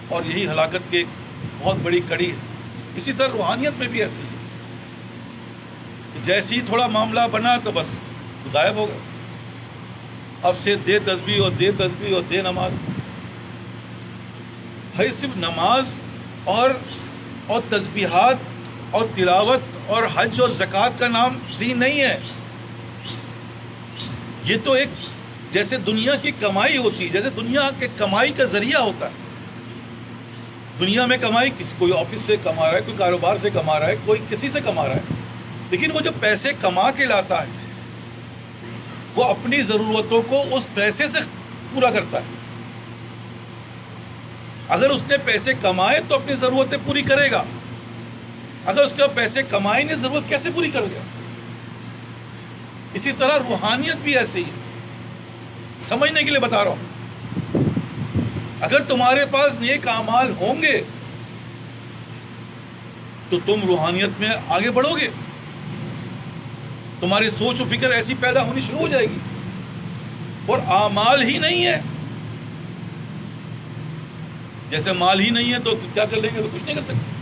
اور یہی ہلاکت کی ایک بہت بڑی کڑی ہے۔ اسی طرح روحانیت میں بھی ایسی ہے کہ جیسے ہی تھوڑا معاملہ بنا تو بس غائب ہو گئے، اب سے دے تسبیح اور دے تسبیح اور دے نماز۔ بھائی صرف نماز اور تسبیحات اور تلاوت اور حج اور زکوٰۃ کا نام دین نہیں ہے۔ یہ تو ایک جیسے دنیا کی کمائی ہوتی ہے، جیسے دنیا کے کمائی کا ذریعہ ہوتا ہے۔ دنیا میں کمائی کوئی آفس سے کما رہا ہے، کوئی کاروبار سے کما رہا ہے، کوئی کسی سے کما رہا ہے، لیکن وہ جو پیسے کما کے لاتا ہے وہ اپنی ضرورتوں کو اس پیسے سے پورا کرتا ہے۔ اگر اس نے پیسے کمائے تو اپنی ضرورتیں پوری کرے گا، اگر اس کے پیسے کمائے نہیں ضرورت کیسے پوری کرے گا؟ اسی طرح روحانیت بھی ایسے ہی ہے، سمجھنے کے لیے بتا رہا ہوں۔ اگر تمہارے پاس نیک اعمال ہوں گے تو تم روحانیت میں آگے بڑھو گے، تمہاری سوچ و فکر ایسی پیدا ہونی شروع ہو جائے گی۔ اور اعمال ہی نہیں ہے، جیسے مال ہی نہیں ہے تو کیا کر لیں گے؟ تو کچھ نہیں کر سکتے۔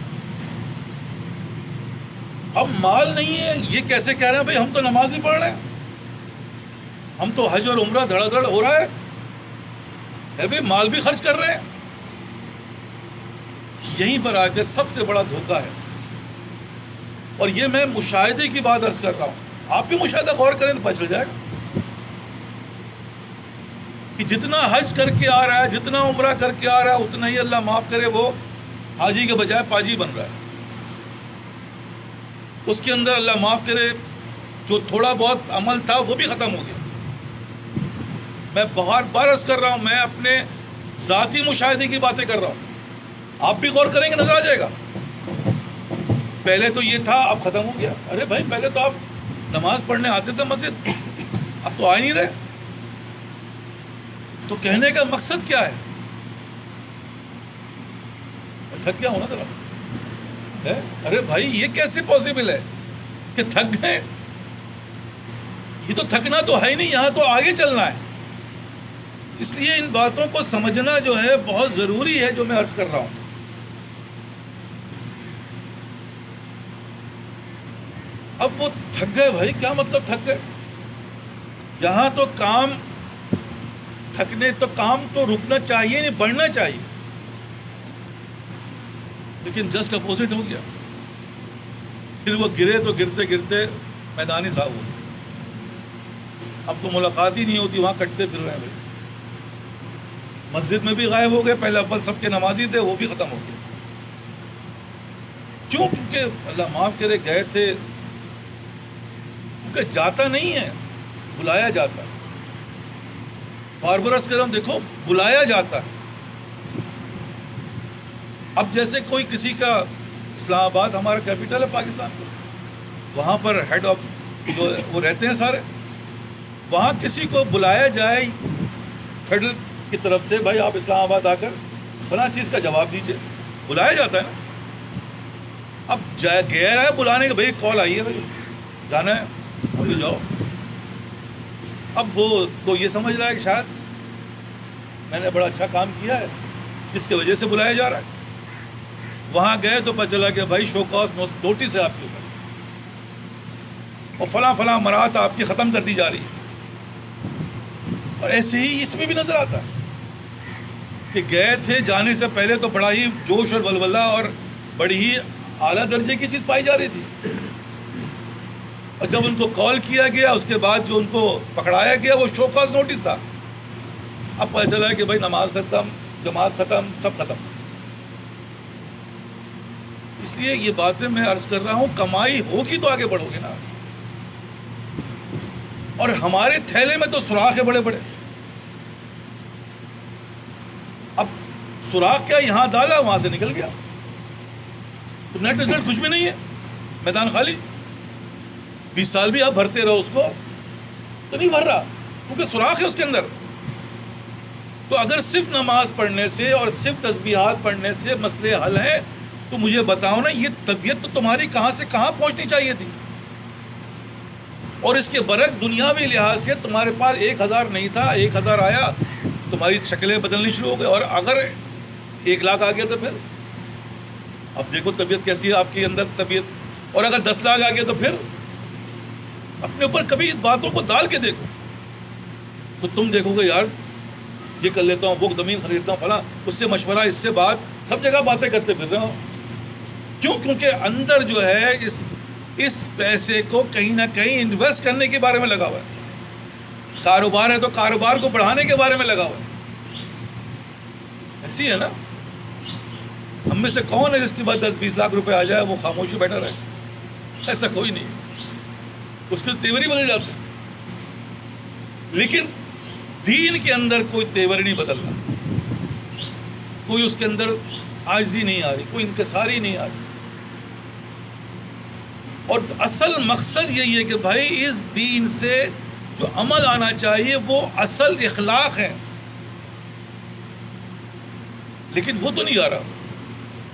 اب مال نہیں ہے یہ کیسے کہہ رہے ہیں؟ بھائی ہم تو نماز نہیں پڑھ رہے ہیں، ہم تو حج اور عمرہ دھڑا دھڑ ہو رہا ہے بھائی مال بھی خرچ کر رہے ہیں۔ یہیں پر آ کے سب سے بڑا دھوکہ ہے، اور یہ میں مشاہدے کی بات عرض کر رہا ہوں، آپ بھی مشاہدہ غور کریں تو پتہ چل جائے گا کہ جتنا حج کر کے آ رہا ہے، جتنا عمرہ کر کے آ رہا ہے، اتنا ہی اللہ معاف کرے وہ حاجی کے بجائے پاجی بن رہا ہے۔ اس کے اندر اللہ معاف کرے جو تھوڑا بہت عمل تھا وہ بھی ختم ہو گیا۔ میں بہت بار عرض کر رہا ہوں، میں اپنے ذاتی مشاہدے کی باتیں کر رہا ہوں، آپ بھی غور کریں گے نظر آ جائے گا۔ پہلے تو یہ تھا، اب ختم ہو گیا۔ ارے بھائی پہلے تو آپ نماز پڑھنے آتے تھے مسجد، اب تو آ نہیں رہے۔ تو کہنے کا مقصد کیا ہے؟ تھک گیا ہونا ذرا، ارے بھائی یہ کیسے پاسبل ہے کہ تھک گئے؟ یہ تو تھکنا تو ہے ہی نہیں، یہاں تو آگے چلنا ہے۔ اس لیے ان باتوں کو سمجھنا جو ہے بہت ضروری ہے، جو میں عرض کر رہا ہوں۔ اب وہ تھک گئے، بھائی کیا مطلب تھک گئے؟ یہاں تو کام کام تو رکنا چاہیے نہیں، بڑھنا چاہیے، لیکن جسٹ اپوزٹ ہو گیا۔ پھر وہ گرے تو گرتے گرتے میدانی صاحب ہو گئے، اب تو ملاقات ہی نہیں ہوتی، وہاں کٹتے پھر رہے ہیں بھائی۔ مسجد میں بھی غائب ہو گئے، پہلے اول سب کے نمازی تھے وہ بھی ختم ہو گئے۔ کیوں؟ کیونکہ اللہ معاف کرے گئے تھے، کیونکہ جاتا نہیں ہے، بلایا جاتا ہے۔ بار بار عرض کر رہا ہوں، دیکھو بلایا جاتا ہے۔ اب جیسے کوئی کسی کا، اسلام آباد ہمارا کیپٹل ہے پاکستان کا، وہاں پر ہیڈ آف جو وہ رہتے ہیں سارے، وہاں کسی کو بلایا جائے فیڈرل کی طرف سے، بھائی آپ اسلام آباد آ کر فلاں چیز کا جواب دیجیے، بلایا جاتا ہے نا۔ اب گیا ہے بلانے کے، بھائی کال آئی ہے، بھائی جانا ہے ابھی جاؤ۔ اب وہ تو یہ سمجھ رہا ہے کہ شاید میں نے بڑا اچھا کام کیا ہے جس کی وجہ سے بلایا جا رہا ہے۔ وہاں گئے تو پتہ چلا کہ بھائی شو کاز نوٹس ہے آپ کے اوپر، اور فلاں فلاں مراد آپ کی ختم کر دی جا رہی ہے۔ اور ایسے ہی اس میں بھی نظر آتا ہے کہ گئے تھے، جانے سے پہلے تو بڑا ہی جوش اور ولولہ اور بڑی ہی اعلیٰ درجے کی چیز پائی جا رہی تھی، اور جب ان کو کال کیا گیا اس کے بعد جو ان کو پکڑایا گیا وہ شو کاز نوٹس تھا۔ اب پتہ چلا کہ بھائی نماز ختم، جماعت ختم، سب ختم۔ اس لیے یہ باتیں میں عرض کر رہا ہوں، کمائی ہوگی تو آگے بڑھو گے نا۔ اور ہمارے تھیلے میں تو سوراخ ہے بڑے بڑے۔ اب سوراخ کیا، یہاں ڈالا وہاں سے نکل گیا، تو نیٹ رزلٹ کچھ بھی نہیں ہے، میدان خالی۔ 20 سال بھی آپ بھرتے رہو اس کو تو نہیں بھر رہا، کیونکہ سوراخ ہے اس کے اندر۔ تو اگر صرف نماز پڑھنے سے اور صرف تسبیحات پڑھنے سے مسئلے حل ہیں تو مجھے بتاؤ نا، یہ طبیعت تو تمہاری کہاں سے کہاں پہنچنی چاہیے تھی۔ اور اس کے برعکس دنیاوی لحاظ سے تمہارے پاس 1000 نہیں تھا، 1000 آیا، تمہاری شکلیں بدلنی شروع ہو گئی۔ اور اگر 1 لاکھ آ گیا تو پھر اب دیکھو طبیعت کیسی ہے آپ کے اندر طبیعت. اور اگر 10 لاکھ آ گیا تو پھر اپنے اوپر کبھی باتوں کو ڈال کے دیکھو تو تم دیکھو گے یار یہ کر لیتا ہوں، وہ زمین خریدتا ہوں، فلاں، اس سے مشورہ، اس سے بات، سب جگہ باتیں کرتے پھر رہے ہو. کیوں؟ کیونکہ اندر جو ہے اس پیسے کو کہیں نہ کہیں انویسٹ کرنے کے بارے میں لگا ہوا ہے. کاروبار ہے تو کاروبار کو بڑھانے کے بارے میں لگا ہوا ہے. ایسی ہے نا. ہم میں سے کون ہے جس کے بعد 10-20 لاکھ روپے آ جائے وہ خاموشی بیٹھا رہے؟ ایسا کوئی نہیں. اس کے تیور ہی بدل جاتے ہیں. لیکن دین کے اندر کوئی تیور نہیں بدلنا، کوئی اس کے اندر عاجزی نہیں آ رہی، کوئی انکساری نہیں آ رہی. اور اصل مقصد یہی ہے کہ بھائی اس دین سے جو عمل آنا چاہیے وہ اصل اخلاق ہے، لیکن وہ تو نہیں آ رہا،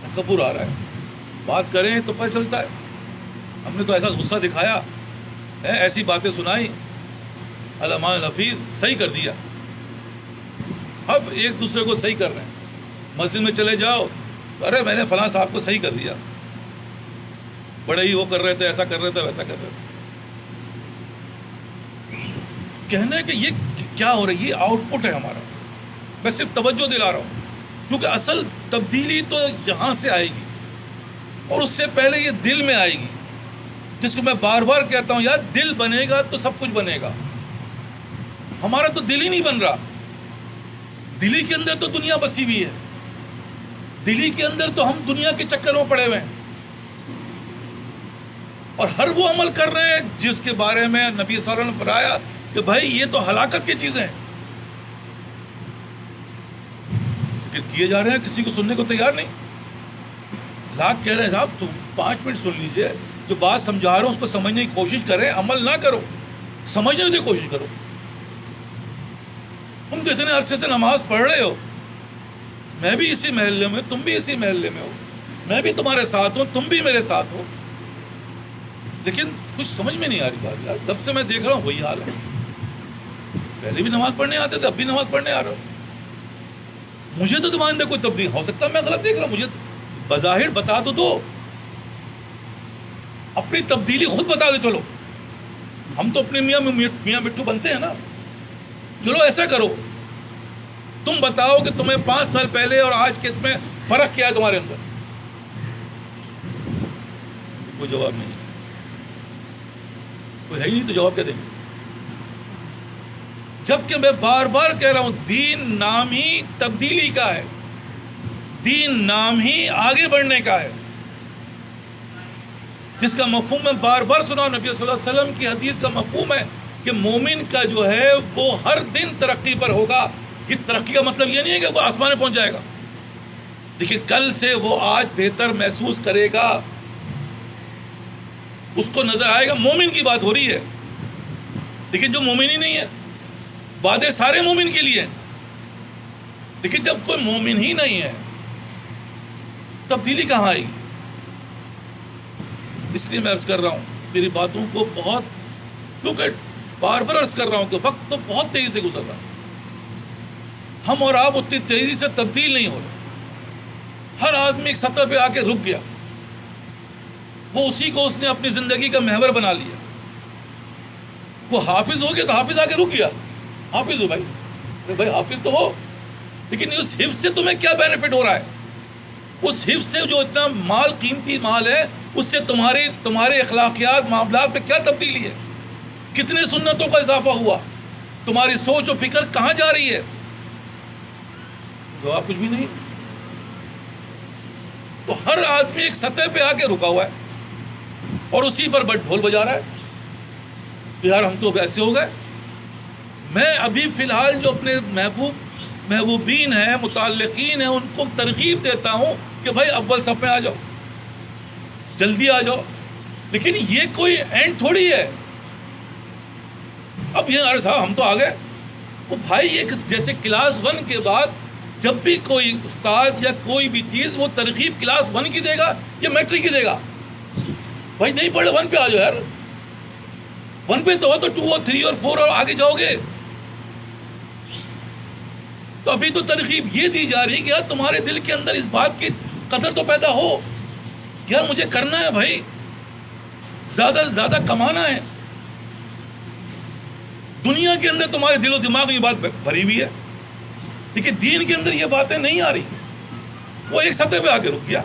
تکبر آ رہا ہے. بات کریں تو پتہ چلتا ہے ہم نے تو ایسا غصہ دکھایا، ایسی باتیں سنائی، علامہ حفیظ صحیح کر دیا. اب ایک دوسرے کو صحیح کر رہے ہیں. مسجد میں چلے جاؤ، ارے میں نے فلاں صاحب کو صحیح کر دیا، بڑے ہی وہ کر رہے تھے، ایسا کر رہے تھے، ویسا کر رہے تھے. کہنے کہ یہ کیا ہو رہا ہے، یہ آؤٹ پٹ ہے ہمارا. میں صرف توجہ دلا رہا ہوں کیونکہ اصل تبدیلی تو یہاں سے آئے گی اور اس سے پہلے یہ دل میں آئے گی، جس کو میں بار بار کہتا ہوں یار دل بنے گا تو سب کچھ بنے گا. ہمارا تو دل ہی نہیں بن رہا. دلی کے اندر تو دنیا بسی ہوئی ہے، دلی کے اندر تو ہم دنیا کے چکر میں پڑے ہوئے ہیں اور ہر وہ عمل کر رہے ہیں جس کے بارے میں نبی صلی اللہ علیہ وسلم نے فرمایا کہ بھائی یہ تو ہلاکت کی چیزیں ہیں. کہ کیے جا رہے ہیں، کسی کو سننے کو تیار نہیں. لاکھ کہہ رہے ہیں صاحب تم 5 منٹ سن لیجئے، جو بات سمجھا رہا ہوں اس کو سمجھنے کی کوشش کریں، عمل نہ کرو، سمجھنے کی کوشش کرو. تم تو اتنے عرصے سے نماز پڑھ رہے ہو، میں بھی اسی محلے میں، تم بھی اسی محلے میں ہو، میں بھی تمہارے ساتھ ہوں، تم بھی میرے ساتھ ہو، لیکن کچھ سمجھ میں نہیں آ رہی بات. یار جب سے میں دیکھ رہا ہوں وہی حال ہے. پہلے بھی نماز پڑھنے آتے تھے، اب بھی نماز پڑھنے آ رہا ہوں. مجھے تو تمہارے اندر کوئی تبدیلی، ہو سکتا ہے میں غلط دیکھ رہا ہوں، مجھے بظاہر بتا تو دو، اپنی تبدیلی خود بتا دو. چلو ہم تو اپنے میاں مٹھو بنتے ہیں نا. چلو ایسا کرو، تم بتاؤ کہ تمہیں 5 سال پہلے اور آج کے میں فرق کیا ہے تمہارے اندر. کوئی جواب نہیں، کوئی ہے ہی نہیں تو جواب کیا دیں گے؟ جبکہ میں بار بار کہہ رہا ہوں دین نام ہی تبدیلی کا ہے، دین نام ہی آگے بڑھنے کا ہے، جس کا مفہوم میں بار بار سنا. نبی صلی اللہ علیہ وسلم کی حدیث کا مفہوم ہے کہ مومن کا جو ہے وہ ہر دن ترقی پر ہوگا. یہ ترقی کا مطلب یہ نہیں ہے کہ وہ آسمان میں پہنچ جائے گا، لیکن کل سے وہ آج بہتر محسوس کرے گا، اس کو نظر آئے گا. مومن کی بات ہو رہی ہے، لیکن جو مومن ہی نہیں ہے، وعدے سارے مومن کے لیے، لیکن جب کوئی مومن ہی نہیں ہے تبدیلی کہاں آئے گی؟ اس لیے میں عرض کر رہا ہوں میری باتوں کو بہت، کیونکہ بار بار عرض کر رہا ہوں کہ وقت تو بہت تیزی سے گزر رہا ہے. ہم اور آپ اتنی تیزی سے تبدیل نہیں ہو رہے. ہر آدمی ایک سطح پہ آ کے رک گیا، وہ اسی کو اس نے اپنی زندگی کا محور بنا لیا. وہ حافظ ہو گیا تو حافظ آ کے رک گیا. حافظ ہو بھائی حافظ تو ہو، لیکن اس حفظ سے تمہیں کیا بینیفٹ ہو رہا ہے؟ اس حفظ سے جو اتنا مال، قیمتی مال ہے، اس سے تمہارے اخلاقیات، معاملات پہ کیا تبدیلی ہے؟ کتنے سنتوں کا اضافہ ہوا؟ تمہاری سوچ و فکر کہاں جا رہی ہے؟ جواب کچھ بھی نہیں. تو ہر آدمی ایک سطح پہ آ کے رکا ہوا ہے اور اسی پر ڈھول بجا رہا ہے. یار ہم تو ایسے ہو گئے. میں ابھی فی الحال جو اپنے محبوبین ہیں، متعلقین ہیں، ان کو ترغیب دیتا ہوں کہ بھائی اول صف میں آ جاؤ، جلدی آ جاؤ. لیکن یہ کوئی اینڈ تھوڑی ہے. اب یہ ارے صاحب ہم تو آ گئے. وہ بھائی یہ جیسے کلاس 1 کے بعد جب بھی کوئی استاد یا کوئی بھی چیز وہ ترغیب کلاس 1 کی دے گا یا میٹرک کی دے گا. بھائی نہیں پڑھے 1 پہ آ جاؤ یار. 1 پہ تو ہو تو 2 اور 3 اور 4 اور آگے جاؤ گے. تو ابھی تو ترغیب یہ دی جا رہی ہے کہ یار تمہارے دل کے اندر اس بات کی قدر تو پیدا ہو، یار مجھے کرنا ہے بھائی، زیادہ سے زیادہ کمانا ہے. دنیا کے اندر تمہارے دل و دماغ میں یہ بات بھری ہوئی ہے، لیکن دین کے اندر یہ باتیں نہیں آ رہی. وہ ایک سطح پہ آ کے رک گیا.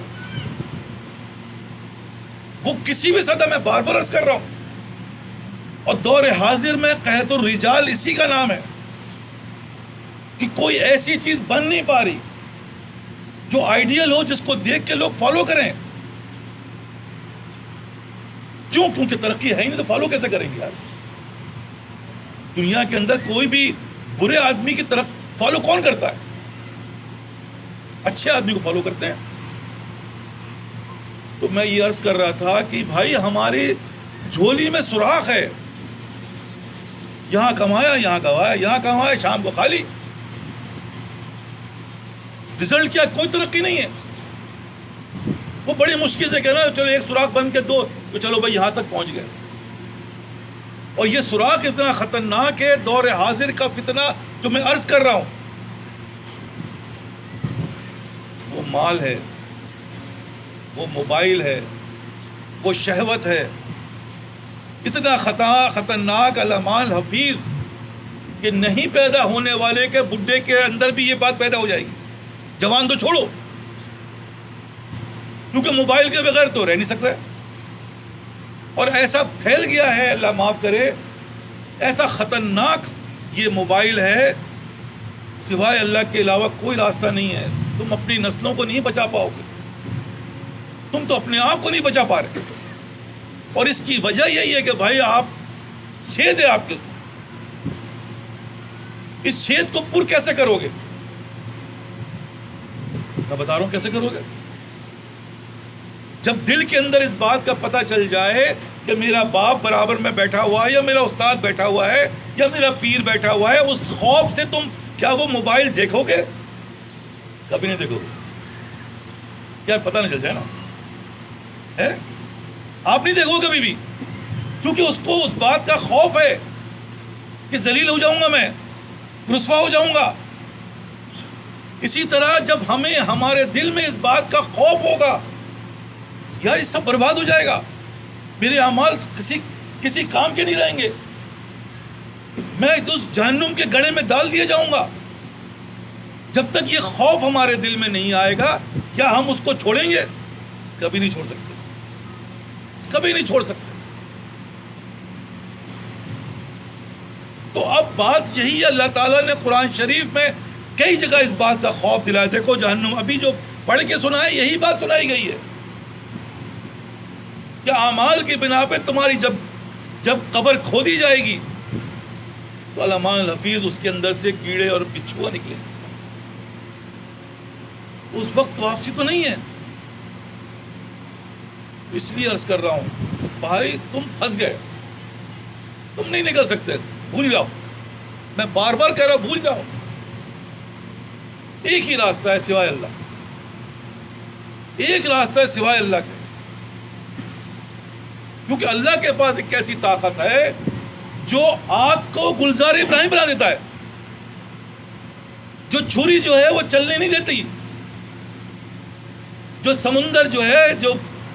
وہ کسی بھی سطح میں بار بار عرض کر رہا ہوں، اور دور حاضر میں قحط الرجال اسی کا نام ہے کہ کوئی ایسی چیز بن نہیں پا رہی جو آئیڈیل ہو، جس کو دیکھ کے لوگ فالو کریں. کیوں؟ کیونکہ ترقی ہے ہی نہیں تو فالو کیسے کریں گے یار؟ دنیا کے اندر کوئی بھی برے آدمی کی طرف فالو کون کرتا ہے؟ اچھے آدمی کو فالو کرتے ہیں. تو میں یہ عرض کر رہا تھا کہ بھائی ہماری جھولی میں سوراخ ہے، یہاں کمایا، یہاں گوایا، یہاں کمایا، شام کو خالی. رزلٹ کیا؟ کوئی ترقی نہیں ہے. وہ بڑی مشکل سے کہنا چلو ایک سوراخ بند کے دو تو چلو بھائی یہاں تک پہنچ گئے. اور یہ سوراخ اتنا خطرناک ہے، دور حاضر کا فتنہ جو میں عرض کر رہا ہوں، وہ مال ہے، وہ موبائل ہے، وہ شہوت ہے. اتنا خطرناک علمان حفیظ کہ نہیں پیدا ہونے والے کے بڈھے کے اندر بھی یہ بات پیدا ہو جائے گی. جوان تو چھوڑو، کیونکہ موبائل کے بغیر تو رہ نہیں سک رہے. اور ایسا پھیل گیا ہے، اللہ معاف کرے، ایسا خطرناک یہ موبائل ہے کہ بھائی اللہ کے علاوہ کوئی راستہ نہیں ہے. تم اپنی نسلوں کو نہیں بچا پاؤ گے، تم تو اپنے آپ کو نہیں بچا پا رہے. اور اس کی وجہ یہی ہے کہ بھائی آپ چھید ہے آپ کے، اس چھید کو پر کیسے کرو گے؟ میں بتا رہا ہوں کیسے کرو گے. جب دل کے اندر اس بات کا پتہ چل جائے کہ میرا باپ برابر میں بیٹھا ہوا ہے، یا میرا استاد بیٹھا ہوا ہے، یا میرا پیر بیٹھا ہوا ہے، اس خوف سے تم کیا وہ موبائل دیکھو گے؟ کبھی نہیں دیکھو گے. کیا پتہ نہیں چل جائے نا ہے؟ آپ نہیں دیکھو کبھی بھی، کیونکہ اس کو اس بات کا خوف ہے کہ ذلیل ہو جاؤں گا، میں رسوا ہو جاؤں گا. اسی طرح جب ہمیں ہمارے دل میں اس بات کا خوف ہوگا یا یہ سب برباد ہو جائے گا، میرے اعمال کسی کام کے نہیں رہیں گے، میں اس جہنم کے گڑھے میں ڈال دیا جاؤں گا. جب تک یہ خوف ہمارے دل میں نہیں آئے گا، کیا ہم اس کو چھوڑیں گے؟ کبھی نہیں چھوڑ سکتے، کبھی نہیں چھوڑ سکتے. تو اب بات یہی ہے، اللہ تعالیٰ نے قرآن شریف میں کئی جگہ اس بات کا خوف دلایا. دیکھو جہنم، ابھی جو پڑھ کے سنائے یہی بات سنائی گئی ہے کہ اعمال کی بنا پہ تمہاری جب قبر کھودی جائے گی تو علمان الحفیظ اس کے اندر سے کیڑے اور بچھوا نکلے. اس وقت واپسی تو نہیں ہے. اس لیے عرض کر رہا ہوں بھائی تم پھنس گئے، تم نہیں نکل سکتے. بھول جاؤ، میں بار بار کہہ رہا ہوں بھول جاؤ. ایک ہی راستہ ہے سوائے اللہ، ایک راستہ ہے سوائے اللہ کے. کیونکہ اللہ کے پاس ایک ایسی طاقت ہے جو آگ کو گلزار ابراہیم بنا دیتا ہے، جو چھری جو ہے وہ چلنے نہیں دیتی، جو سمندر جو ہے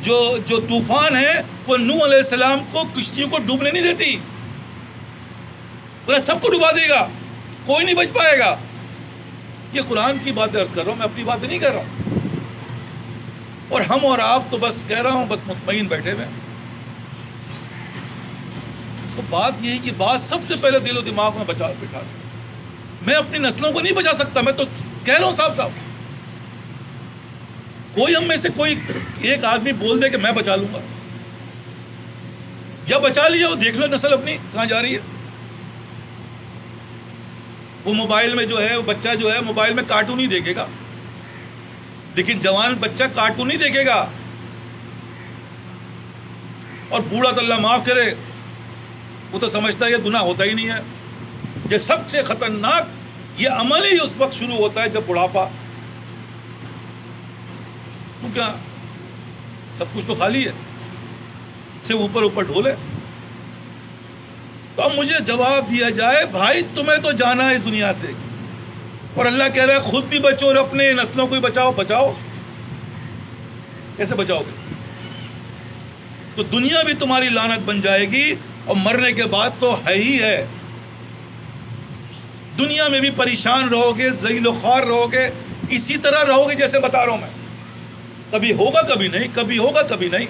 جو طوفان ہے وہ نوح علیہ السلام کو کشتیوں کو ڈوبنے نہیں دیتی، وہ سب کو ڈبا دے گا، کوئی نہیں بچ پائے گا. یہ قرآن کی باتیں عرض کر رہا ہوں، میں اپنی باتیں نہیں کر رہا ہوں. اور ہم اور آپ تو بس کہہ رہا ہوں، بس مطمئن بیٹھے ہوئے. تو بات یہی کہ بات سب سے پہلے دل و دماغ میں بچا دیں. میں اپنی نسلوں کو نہیں بچا سکتا، میں تو کہہ رہا ہوں صاحب کوئی ہم میں سے کوئی ایک آدمی بول دے کہ میں بچا لوں گا یا بچا لیا، وہ دیکھ لو نسل اپنی کہاں جا رہی ہے. وہ موبائل میں جو ہے، وہ بچہ جو ہے موبائل میں کارٹون ہی دیکھے گا، لیکن جوان بچہ کارٹون نہیں دیکھے گا. اور بوڑھا تو اللہ معاف کرے، وہ تو سمجھتا ہے یہ گناہ ہوتا ہی نہیں ہے. یہ سب سے خطرناک یہ عمل ہی اس وقت شروع ہوتا ہے جب بڑھاپا، کیونکہ سب کچھ تو خالی ہے، سے اوپر ڈھولے. تو اب مجھے جواب دیا جائے بھائی تمہیں تو جانا ہے اس دنیا سے، اور اللہ کہہ رہا ہے خود بھی بچو اور اپنے نسلوں کو بھی بچاؤ. بچاؤ کیسے بچاؤ گے؟ تو دنیا بھی تمہاری لعنت بن جائے گی اور مرنے کے بعد تو ہے ہی ہے. دنیا میں بھی پریشان رہو گے, ذلیل و خوار رہو گے, اسی طرح رہو گے جیسے بتا رہا ہوں میں. کبھی ہوگا کبھی نہیں, کبھی ہوگا کبھی نہیں,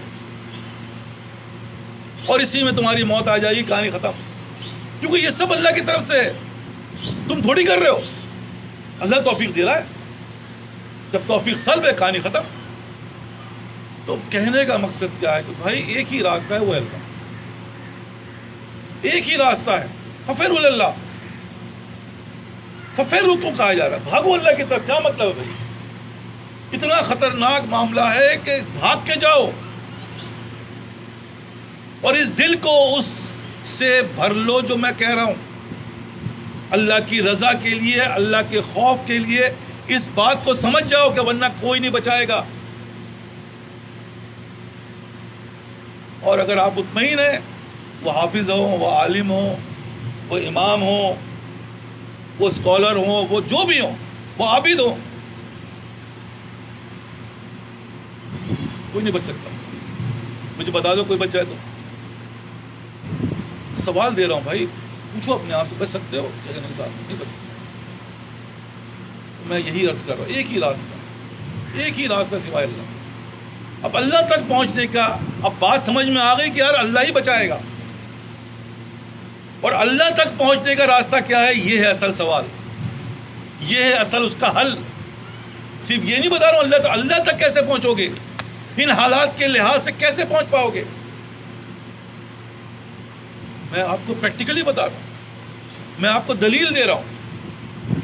اور اسی میں تمہاری موت آ جائے گی, کہانی ختم. کیونکہ یہ سب اللہ کی طرف سے ہے, تم تھوڑی کر رہے ہو. اللہ توفیق دے رہا ہے. جب توفیق سلب ہے, کہانی ختم. تو کہنے کا مقصد کیا ہے کہ بھائی ایک ہی راستہ ہے, وہ اللہ. ایک ہی راستہ ہے, ففروا الی اللہ. ففروا کو کہا جا رہا ہے, بھاگو اللہ کی طرف. کیا مطلب ہے بھائی؟ اتنا خطرناک معاملہ ہے کہ بھاگ کے جاؤ, اور اس دل کو اس سے بھر لو جو میں کہہ رہا ہوں, اللہ کی رضا کے لیے, اللہ کے خوف کے لیے. اس بات کو سمجھ جاؤ کہ ورنہ کوئی نہیں بچائے گا. اور اگر آپ مطمئن ہیں, وہ حافظ ہوں, وہ عالم ہوں, وہ امام ہوں, وہ اسکالر ہوں, وہ جو بھی ہوں, وہ عابد ہوں, کوئی نہیں بچ سکتا. مجھے بتا دو کوئی بچ جائے تو. سوال دے رہا ہوں بھائی, پوچھو اپنے آپ سے, بچ سکتے ہو؟ کہ نہیں صاحب نہیں بچ سکتے. میں یہی عرض کر رہا ہوں, ایک ہی راستہ, ایک ہی راستہ سوائے اللہ. اب اللہ تک پہنچنے کا اب بات سمجھ میں آ گئی کہ یار اللہ ہی بچائے گا. اور اللہ تک پہنچنے کا راستہ کیا ہے, یہ ہے اصل سوال, یہ ہے اصل اس کا حل. صرف یہ نہیں بتا رہا ہوں اللہ تک کیسے پہنچو گے, ان حالات کے لحاظ سے کیسے پہنچ پاؤ گے. میں آپ کو پریکٹیکلی بتا رہا ہوں, میں آپ کو دلیل دے رہا ہوں,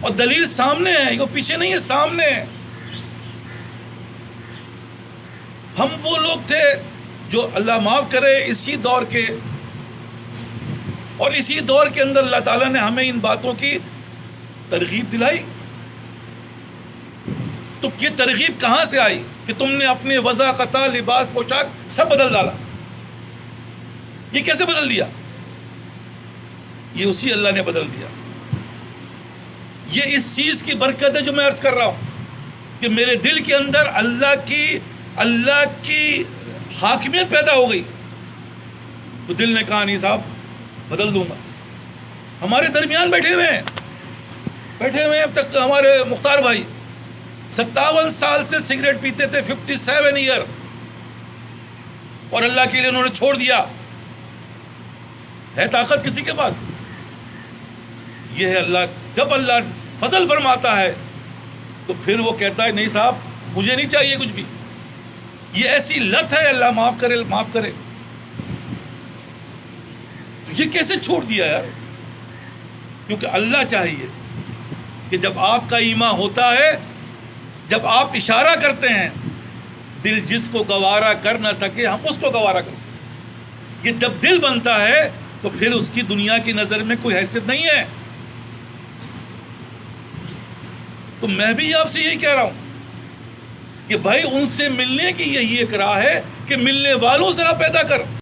اور دلیل سامنے ہے, یہ پیچھے نہیں ہے, سامنے ہے. ہم وہ لوگ تھے جو اللہ معاف کرے اسی دور کے, اور اسی دور کے اندر اللہ تعالیٰ نے ہمیں ان باتوں کی ترغیب دلائی. تو یہ ترغیب کہاں سے آئی کہ تم نے اپنے وضع, قطع, لباس, پوشاک سب بدل ڈالا؟ یہ کیسے بدل دیا؟ یہ اسی اللہ نے بدل دیا. یہ اس چیز کی برکت ہے جو میں عرض کر رہا ہوں کہ میرے دل کے اندر اللہ کی حاکمیت پیدا ہو گئی. تو دل نے کہا نہیں صاحب بدل دوں گا. ہمارے درمیان بیٹھے ہوئے ہیں اب تک ہمارے مختار بھائی, 57 سال سے سگریٹ پیتے تھے, 57 ایئر, اور اللہ کے لیے انہوں نے چھوڑ دیا. ہے طاقت کسی کے پاس؟ یہ ہے اللہ. جب اللہ فضل فرماتا ہے تو پھر وہ کہتا ہے نہیں صاحب مجھے نہیں چاہیے کچھ بھی. یہ ایسی لت ہے, اللہ معاف کرے, معاف کرے. یہ کیسے چھوڑ دیا یار؟ کیونکہ اللہ چاہیے کہ جب آپ کا ایمان ہوتا ہے, جب آپ اشارہ کرتے ہیں, دل جس کو گوارا کر نہ سکے ہم اس کو گوارا کرتے ہیں. یہ جب دل بنتا ہے تو پھر اس کی دنیا کی نظر میں کوئی حیثیت نہیں ہے. تو میں بھی آپ سے یہی کہہ رہا ہوں کہ بھائی ان سے ملنے کی یہی ایک راہ ہے کہ ملنے والوں ذرا پیدا کر.